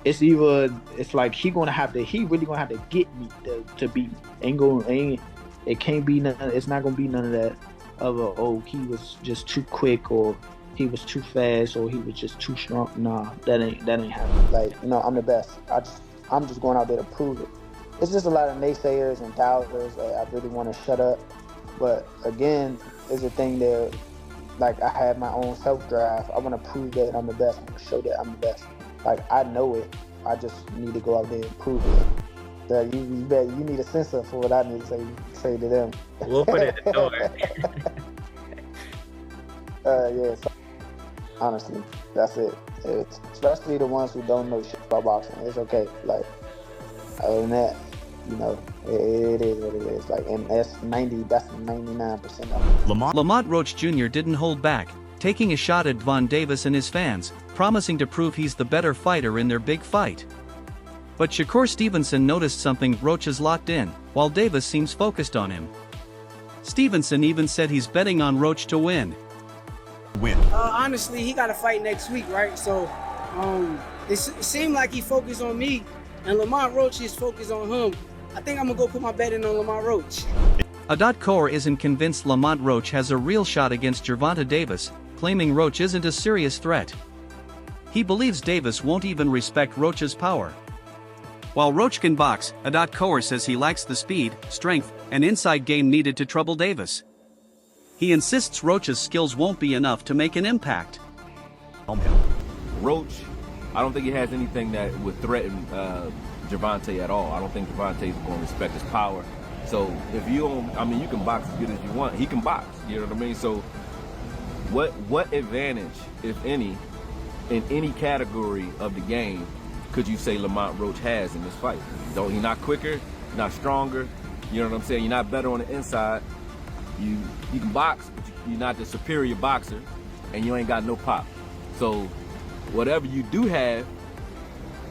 it's like he really gonna have to get me to beat me. It can't be none. It's not gonna be none of that. He was just too quick, or he was too fast, or he was just too strong. Nah, that ain't happening. Like, I'm the best. I'm just going out there to prove it. It's just a lot of naysayers and doubters that I really want to shut up. But again, it's a thing that, like, I have my own self-drive. I want to prove that I'm the best. I want to show that I'm the best. Like, I know it. I just need to go out there and prove it. So you need a censor for what I need to say to them. We'll put it in the door. Yeah. So, honestly, that's it. Especially the ones who don't know shit about boxing. It's okay. Like, other than that, it is what it is. Like, and that's 99% of it. Lamont Roach Jr. didn't hold back, taking a shot at Von Davis and his fans, promising to prove he's the better fighter in their big fight. But Shakur Stevenson noticed something: Roach is locked in, while Davis seems focused on him. Stevenson even said he's betting on Roach to win. Honestly, he got a fight next week, right? So, it seemed like he focused on me, and Lamont Roach is focused on him. I think I'm gonna go put my bet in on Lamont Roach. Adot Kaur isn't convinced Lamont Roach has a real shot against Gervonta Davis, claiming Roach isn't a serious threat. He believes Davis won't even respect Roach's power. While Roach can box, Adot Kaur says he lacks the speed, strength, and inside game needed to trouble Davis. He insists Roach's skills won't be enough to make an impact. Roach, I don't think he has anything that would threaten Gervonta at all. I don't think Gervonta is going to respect his power. So if you don't, you can box as good as you want. He can box, you know what I mean? So what advantage, if any, in any category of the game could you say Lamont Roach has in this fight? Though he's not quicker, not stronger, you know what I'm saying? You're not better on the inside. You can box, but you're not the superior boxer, and you ain't got no pop. So whatever you do have,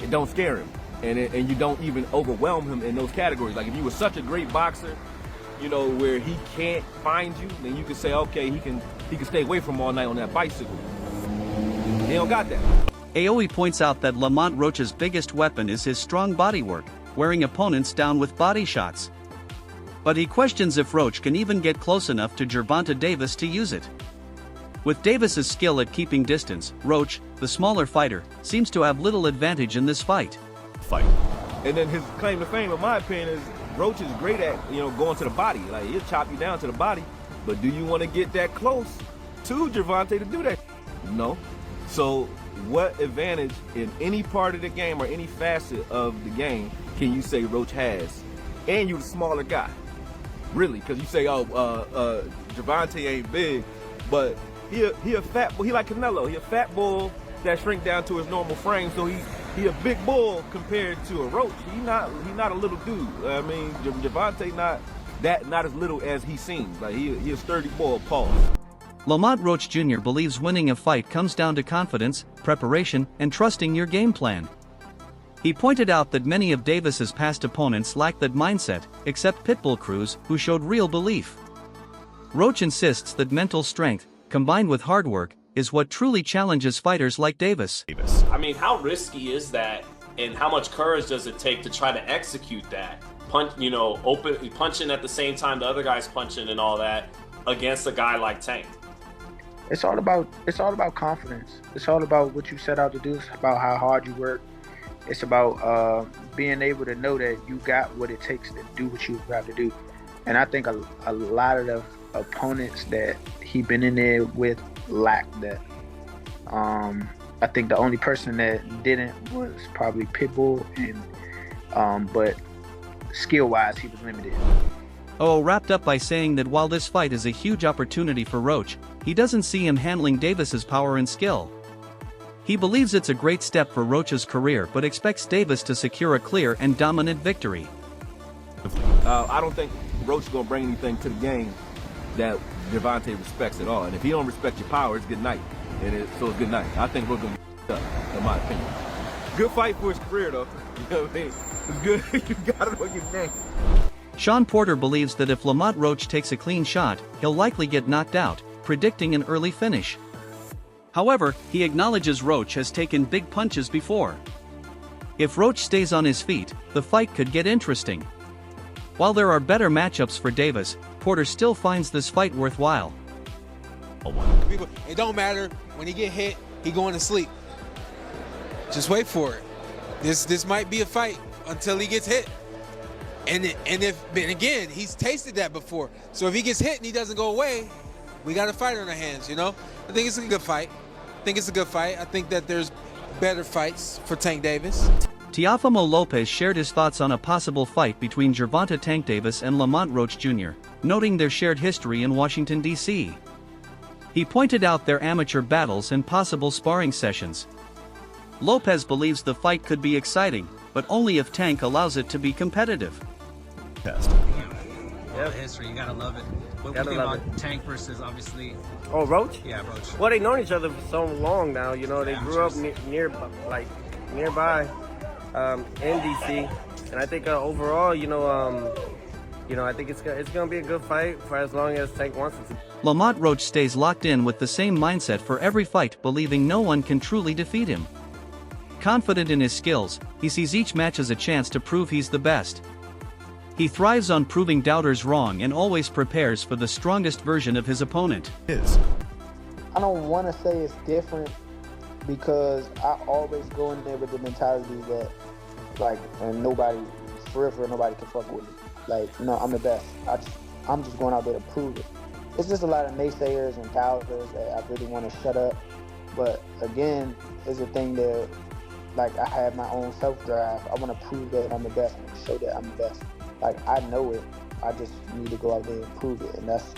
it don't scare him, and you don't even overwhelm him in those categories. Like, if you were such a great boxer, where he can't find you, then you can say, okay, he can stay away from him all night on that bicycle. He don't got that. Aoi points out that Lamont Roach's biggest weapon is his strong bodywork, wearing opponents down with body shots. But he questions if Roach can even get close enough to Gervonta Davis to use it. With Davis's skill at keeping distance, Roach, the smaller fighter, seems to have little advantage in this fight. And then his claim to fame, in my opinion, is Roach is great at, going to the body. Like, he'll chop you down to the body. But do you want to get that close to Gervonta to do that? No. So what advantage in any part of the game or any facet of the game can you say Roach has? And you're the smaller guy. Really, because you say, Gervonta ain't big, but he a fat bull. He like Canelo. He a fat bull that shrink down to his normal frame. So he a big bull compared to a Roach. He not a little dude. I mean, Gervonta not as little as he seems. Like, he a sturdy bull. Pause. Lamont Roach Jr. believes winning a fight comes down to confidence, preparation, and trusting your game plan. He pointed out that many of Davis's past opponents lacked that mindset, except Pitbull Cruz, who showed real belief. Roach insists that mental strength, combined with hard work, is what truly challenges fighters like Davis. I mean, how risky is that, and how much courage does it take to try to execute that? Punching at the same time the other guy's punching and all that against a guy like Tank. It's all about confidence. It's all about what you set out to do. It's about how hard you work. It's about being able to know that you got what it takes to do what you got to do. And I think a lot of the opponents that he been in there with lack that. I think the only person that didn't was probably Pitbull, and but skill-wise he was limited. Wrapped up by saying that while this fight is a huge opportunity for Roach, he doesn't see him handling Davis's power and skill. He believes it's a great step for Roach's career, but expects Davis to secure a clear and dominant victory. I don't think Roach is going to bring anything to the game that Gervonta respects at all. And if he don't respect your power, it's good night. So it's good night. I think we're going to be up, in my opinion. Good fight for his career, though. You know what I mean? It's good. You got it on your name. Sean Porter believes that if Lamont Roach takes a clean shot, he'll likely get knocked out, predicting an early finish. However, he acknowledges Roach has taken big punches before. If Roach stays on his feet, the fight could get interesting. While there are better matchups for Davis, Porter still finds this fight worthwhile. It don't matter. When he get hit, he going to sleep. Just wait for it. This might be a fight until he gets hit. And again, he's tasted that before. So if he gets hit and he doesn't go away, we got a fight on our hands, you know? I think it's a good fight. I think that there's better fights for Tank Davis. Teofimo Lopez shared his thoughts on a possible fight between Gervonta Tank Davis and Lamont Roach Jr., noting their shared history in Washington, D.C. He pointed out their amateur battles and possible sparring sessions. Lopez believes the fight could be exciting, but only if Tank allows it to be competitive. All the history, you gotta love it. What do you think about Tank versus obviously? Oh, Roach? Yeah, Roach. Well, they known each other for so long now. You know, they grew up nearby in DC, and I think overall, I think it's gonna be a good fight for as long as Tank wants it to. Lamont Roach stays locked in with the same mindset for every fight, believing no one can truly defeat him. Confident in his skills, he sees each match as a chance to prove he's the best. He thrives on proving doubters wrong and always prepares for the strongest version of his opponent. I don't want to say it's different because I always go in there with the mentality that, and nobody can fuck with me. No, I'm the best. I'm just going out there to prove it. It's just a lot of naysayers and doubters that I really want to shut up. But again, it's a thing that, I have my own self-drive. I want to prove that I'm the best and show that I'm the best. I know it. I just need to go out there and prove it, and that's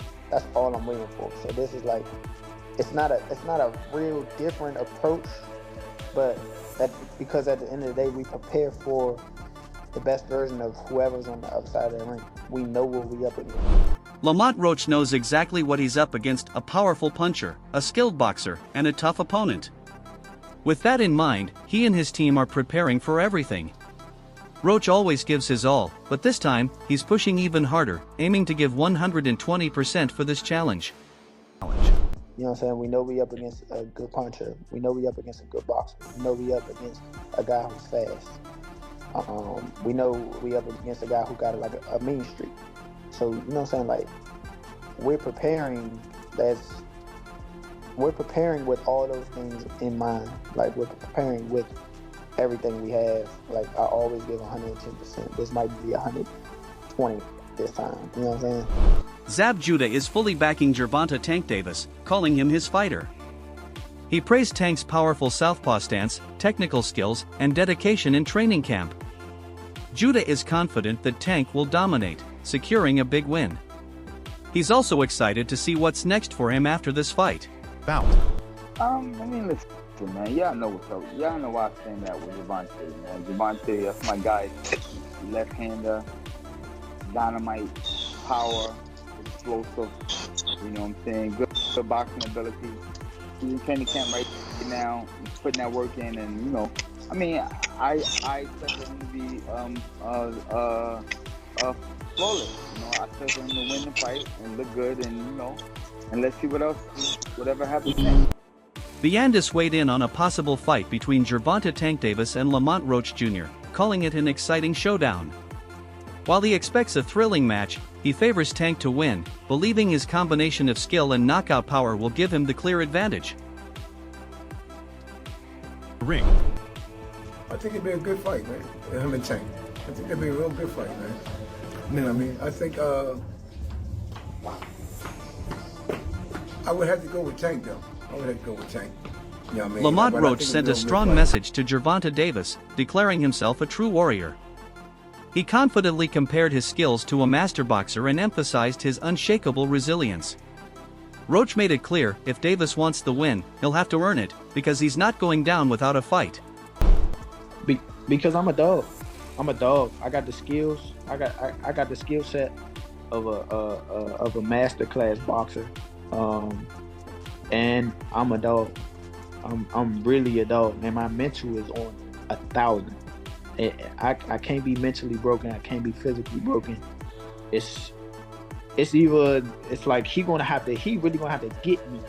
all I'm waiting for. So this is it's not a real different approach, but because at the end of the day, we prepare for the best version of whoever's on the other side of the ring. We know what we up against. Lamont Roach knows exactly what he's up against: a powerful puncher, a skilled boxer, and a tough opponent. With that in mind, he and his team are preparing for everything. Roach always gives his all, but this time, he's pushing even harder, aiming to give 120% for this challenge. You know what I'm saying? We know we up against a good puncher. We know we up against a good boxer. We know we up against a guy who's fast. We know we up against a guy who got a mean streak. So, you know what I'm saying? We're preparing with all those things in mind. We're preparing with everything we have. I always give 110%. This might be 120 this time. You know what I'm saying? Zab Judah is fully backing Gervonta Tank Davis, calling him his fighter. He praised Tank's powerful southpaw stance, technical skills, and dedication in training camp. Judah is confident that Tank will dominate, securing a big win. He's also excited to see what's next for him after this fight. Listen, man, y'all know what's up. Y'all know why I stand that with Gervonta, man. Gervonta, that's my guy. Left-hander, dynamite, power, explosive. You know what I'm saying? Good boxing ability. He's in training camp right now. He's putting that work in, and I expect him to be flawless. I expect him to win the fight and look good, and let's see whatever happens next. The Andis weighed in on a possible fight between Gervonta Tank Davis and Lamont Roach Jr., calling it an exciting showdown. While he expects a thrilling match, he favors Tank to win, believing his combination of skill and knockout power will give him the clear advantage. Ring. I think it'd be a good fight, man. Him and Tank. I think it'd be a real good fight, man. You know what I mean? I think I would have to go with Tank, though. I would have to go with Tank. You know what I mean? Lamont Roach sent a strong message to Gervonta Davis, declaring himself a true warrior. He confidently compared his skills to a master boxer and emphasized his unshakable resilience. Roach made it clear, if Davis wants the win, he'll have to earn it, because he's not going down without a fight. Because I'm a dog. I'm a dog. I got the skills. I got the skill set of a master class boxer. And I'm a dog. I'm really a dog, and my mental is on 1,000. I can't be mentally broken. I can't be physically broken. It's like he really gonna have to get me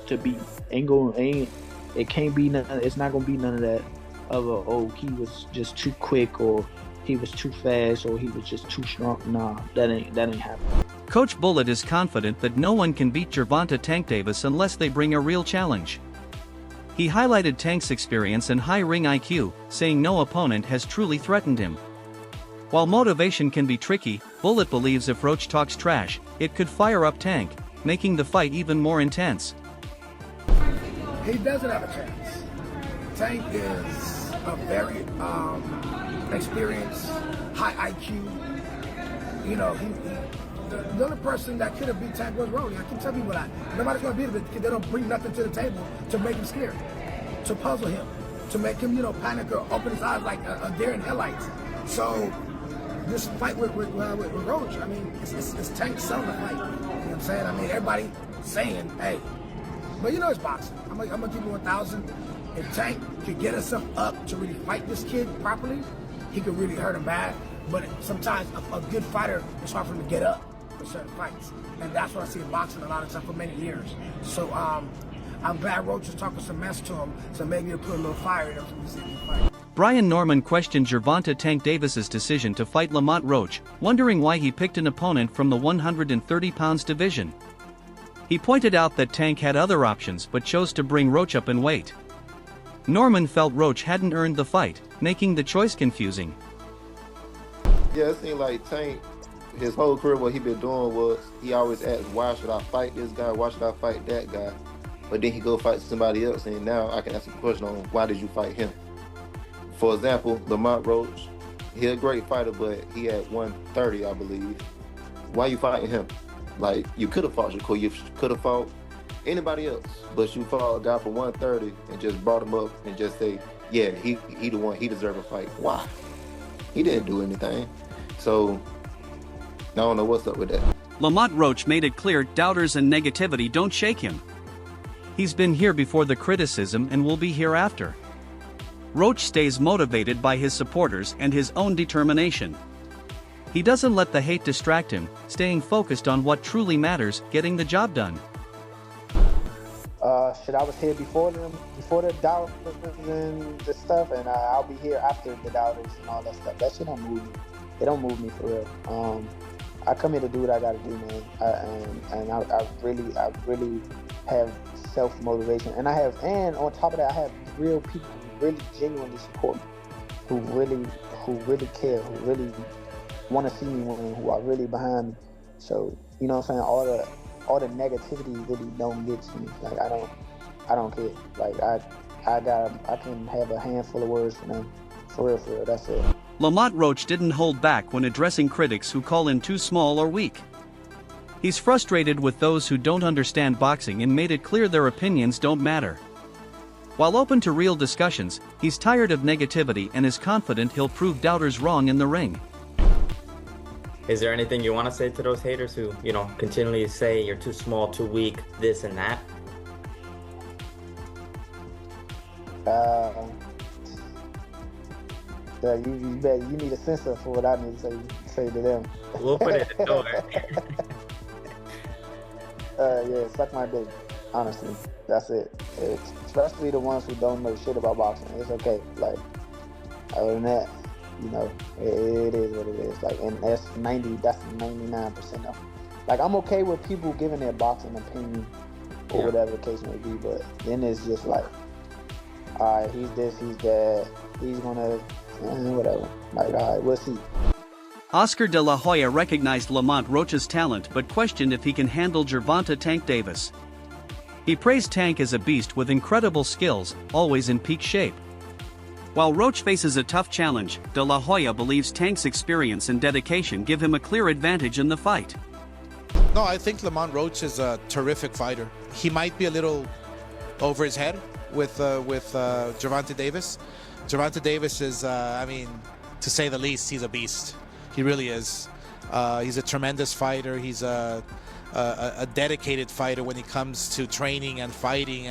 to beat. It can't be none. It's not gonna be none of that of he was just too quick or he was too fast or he was just too strong. Nah, that ain't happening. Coach Bullet is confident that no one can beat Gervonta Tank Davis unless they bring a real challenge. He highlighted Tank's experience and high ring IQ, saying no opponent has truly threatened him. While motivation can be tricky, Bullet believes if Roach talks trash, it could fire up Tank, making the fight even more intense. He doesn't have a chance. Tank is a very experienced, high IQ. You know, the only person that could have beat Tank was Rolly. I keep telling people that. Nobody's going to beat him because they don't bring nothing to the table to make him scared, to puzzle him, to make him, panic or open his eyes like a deer in headlights. So this fight with Roach, I mean, it's Tank selling the fight. You know what I'm saying? I mean, everybody saying, hey, but it's boxing. I'm gonna give you 1,000. If Tank could get himself up to really fight this kid properly, he could really hurt him bad. But sometimes a good fighter, it's hard for him to get up for certain fights. And that's what I see in boxing a lot of time for many years. So I'm glad Roach is talking some mess to him, so maybe he'll put a little fire in him so we see him fight. Brian Norman questioned Gervonta Tank Davis's decision to fight Lamont Roach, wondering why he picked an opponent from the 130 pounds division. He pointed out that Tank had other options but chose to bring Roach up in weight. Norman felt Roach hadn't earned the fight, making the choice confusing. Yeah, it seemed like Tank, his whole career, what he been doing was he always asked, why should I fight this guy? Why should I fight that guy? But then he go fight somebody else, and now I can ask a question on why did you fight him? For example, Lamont Roach, he a great fighter, but he had 130, I believe. Why you fighting him? Like, you could have fought Shakur, you could have fought anybody else, but you fought a guy for 130 and just brought him up and just say, yeah, he the one, he deserved a fight. Why? He didn't do anything. So, I don't know what's up with that. Lamont Roach made it clear doubters and negativity don't shake him. He's been here before the criticism and will be here after. Roach stays motivated by his supporters and his own determination. He doesn't let the hate distract him, staying focused on what truly matters, getting the job done. I was here before the doubters and the stuff, and I'll be here after the doubters and all that stuff. That shit don't move me. It don't move me for real. I come here to do what I gotta do, man. I really have self-motivation, and on top of that, I have real people who really genuinely support me, who really care, who really want to see me win, who are really behind me. So, you know what I'm saying? All the negativity really don't get to me. Like, I don't care. Like, I can have a handful of words for them. For real, that's it. Lamont Roach didn't hold back when addressing critics who call him too small or weak. He's frustrated with those who don't understand boxing and made it clear their opinions don't matter. While open to real discussions, he's tired of negativity and is confident he'll prove doubters wrong in the ring. Is there anything you want to say to those haters who, continually say you're too small, too weak, this and that? You need a censor for what I need to say to them. We'll put it in the door. Yeah, suck my dick. Honestly, that's it. Especially the ones who don't know shit about boxing. It's okay. Like, other than that, it is what it is. Like, and that's 99% of them. Like, I'm okay with people giving their boxing opinion or whatever the case may be, but then it's just like, all right, he's this, he's that, he's gonna, whatever. Like, all right, we'll see. Oscar De La Hoya recognized Lamont Roach's talent but questioned if he can handle Gervonta Tank Davis. He praised Tank as a beast with incredible skills, always in peak shape. While Roach faces a tough challenge, De La Hoya believes Tank's experience and dedication give him a clear advantage in the fight. No, I think Lamont Roach is a terrific fighter. He might be a little over his head with Gervonta Davis. Gervonta Davis is, to say the least, he's a beast. He really is. He's a tremendous fighter. He's a dedicated fighter when it comes to training and fighting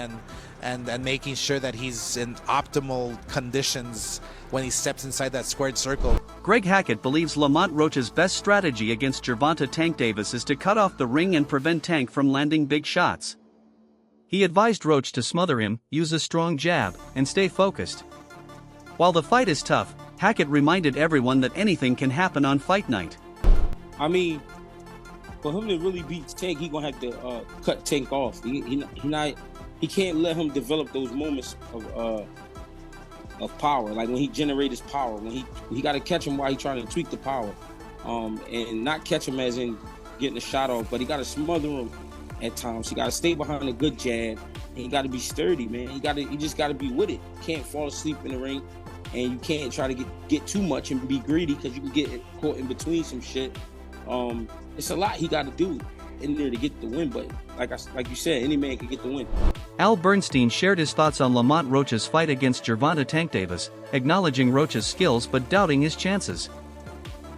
and making sure that he's in optimal conditions when he steps inside that squared circle. Greg Hackett believes Lamont Roach's best strategy against Gervonta Tank Davis is to cut off the ring and prevent Tank from landing big shots. He advised Roach to smother him, use a strong jab, and stay focused. While the fight is tough, Hackett reminded everyone that anything can happen on fight night. I mean, for him to really beat Tank, he gonna have to cut Tank off. He can't let him develop those moments of power, like when he generates his power. When he got to catch him while he trying to tweak the power, and not catch him as in getting a shot off, but he got to smother him at times. He got to stay behind a good jab. And he got to be sturdy, man. He just got to be with it. Can't fall asleep in the ring, and you can't try to get too much and be greedy because you can get caught in between some shit. It's a lot he got to do in there to get the win, but like you said, any man can get the win. Al Bernstein shared his thoughts on Lamont Roach's fight against Gervonta Tank Davis, acknowledging Roach's skills but doubting his chances.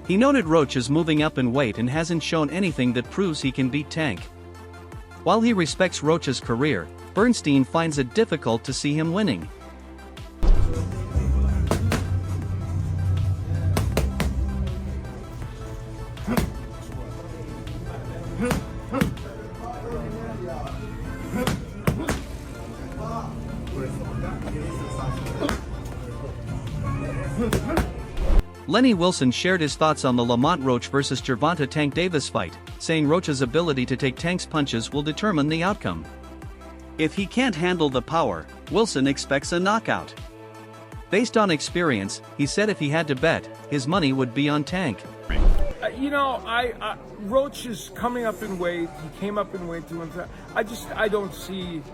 He noted Roach is moving up in weight and hasn't shown anything that proves he can beat Tank. While he respects Roach's career, Bernstein finds it difficult to see him winning. Lenny Wilson shared his thoughts on the Lamont Roach vs Gervonta Tank Davis fight, saying Roach's ability to take Tank's punches will determine the outcome. If he can't handle the power, Wilson expects a knockout. Based on experience, he said if he had to bet, his money would be on Tank. Roach is coming up in weight. He came up in weight doing that. I don't see him.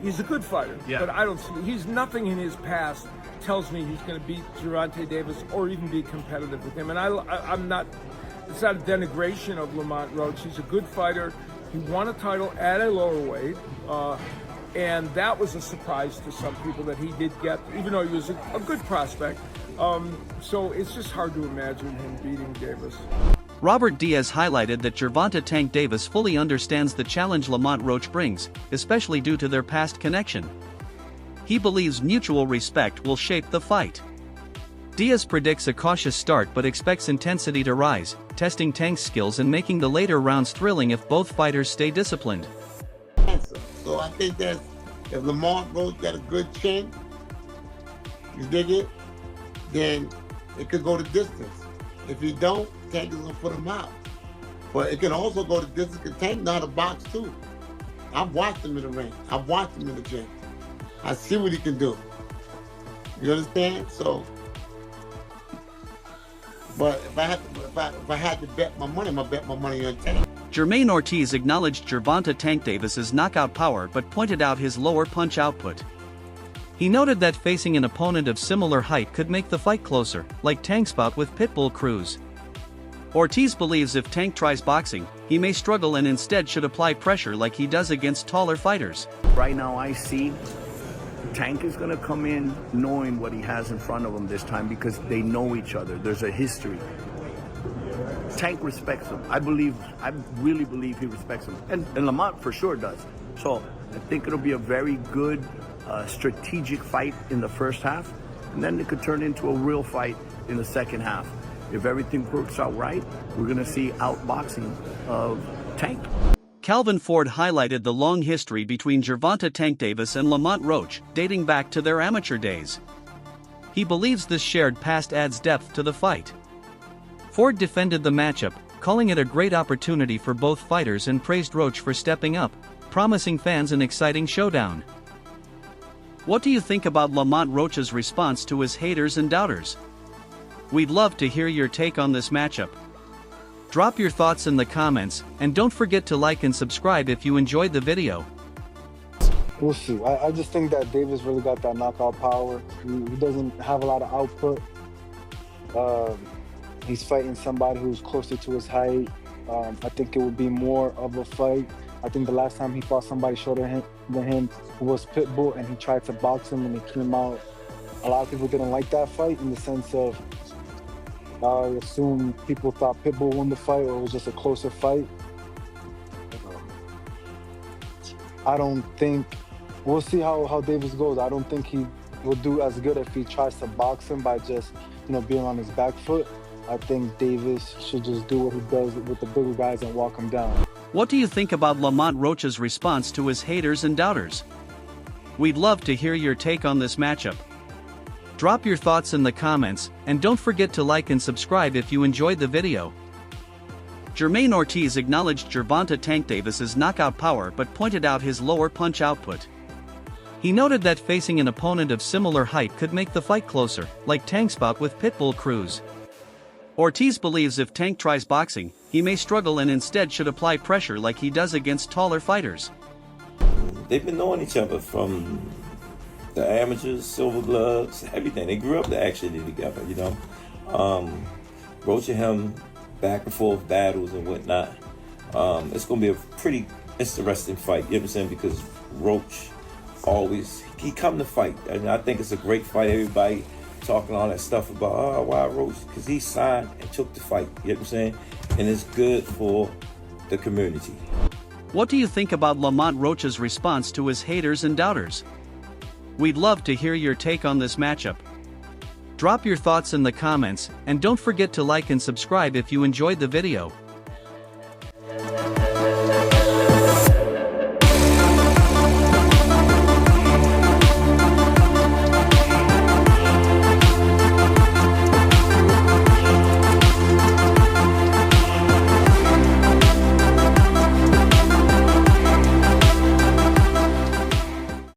He's a good fighter, but I don't see. He's nothing in his past tells me he's going to beat Gervonta Davis or even be competitive with him. And I'm not. It's not a denigration of Lamont Roach. He's a good fighter. He won a title at a lower weight, and that was a surprise to some people that he did get, even though he was a good prospect. So it's just hard to imagine him beating Davis. Robert Diaz highlighted that Gervonta Tank Davis fully understands the challenge Lamont Roach brings, especially due to their past connection. He believes mutual respect will shape the fight. Diaz predicts a cautious start but expects intensity to rise, testing Tank's skills and making the later rounds thrilling if both fighters stay disciplined. So I think that if Lamont Roach got a good chin, you dig it, then it could go the distance. If he don't, Tank is gonna put him out. But it can also go the distance because Tank know how to box too. I've watched him in the ring. I've watched him in the gym. I see what he can do. You understand? So, but if I had to bet my money, I'm gonna bet my money on Tank. Jermaine Ortiz acknowledged Gervonta Tank Davis's knockout power but pointed out his lower punch output. He noted that facing an opponent of similar height could make the fight closer, like Tank's bout with Pitbull Cruz. Ortiz believes if Tank tries boxing, he may struggle and instead should apply pressure like he does against taller fighters. Right now I see Tank is going to come in knowing what he has in front of him this time because they know each other. There's a history. Tank respects him. I really believe he respects him. And Lamont for sure does. So I think it'll be a very good strategic fight in the first half. And then it could turn into a real fight in the second half. If everything works out right, we're going to see outboxing of Tank. Calvin Ford highlighted the long history between Gervonta Tank Davis and Lamont Roach, dating back to their amateur days. He believes this shared past adds depth to the fight. Ford defended the matchup, calling it a great opportunity for both fighters and praised Roach for stepping up, promising fans an exciting showdown. What do you think about Lamont Roach's response to his haters and doubters? We'd love to hear your take on this matchup. Drop your thoughts in the comments, and don't forget to like and subscribe if you enjoyed the video. We'll see. I just think that Davis really got that knockout power. He doesn't have a lot of output. He's fighting somebody who's closer to his height. I think it would be more of a fight. I think the last time he fought somebody shorter than him was Pitbull, and he tried to box him and he came out. A lot of people didn't like that fight in the sense of I assume people thought Pitbull won the fight or it was just a closer fight. I don't think, we'll see how Davis goes. I don't think he will do as good if he tries to box him by just, being on his back foot. I think Davis should just do what he does with the bigger guys and walk him down. What do you think about Lamont Roach's response to his haters and doubters? We'd love to hear your take on this matchup. Drop your thoughts in the comments, and don't forget to like and subscribe if you enjoyed the video. Jermaine Ortiz acknowledged Gervonta Tank Davis's knockout power but pointed out his lower punch output. He noted that facing an opponent of similar height could make the fight closer, like Tank's bout with Pitbull Cruz. Ortiz believes if Tank tries boxing, he may struggle and instead should apply pressure like he does against taller fighters. They've been knowing each other from the amateurs, silver gloves, everything. They grew up actually together, you know. Roach and him, back and forth battles and whatnot. It's going to be a pretty interesting fight, you know what I'm saying? Because Roach always, he come to fight. And I think it's a great fight. Everybody talking all that stuff about, oh, why Roach? Because he signed and took the fight, you know what I'm saying? And it's good for the community. What do you think about Lamont Roach's response to his haters and doubters? We'd love to hear your take on this matchup. Drop your thoughts in the comments, and don't forget to like and subscribe if you enjoyed the video.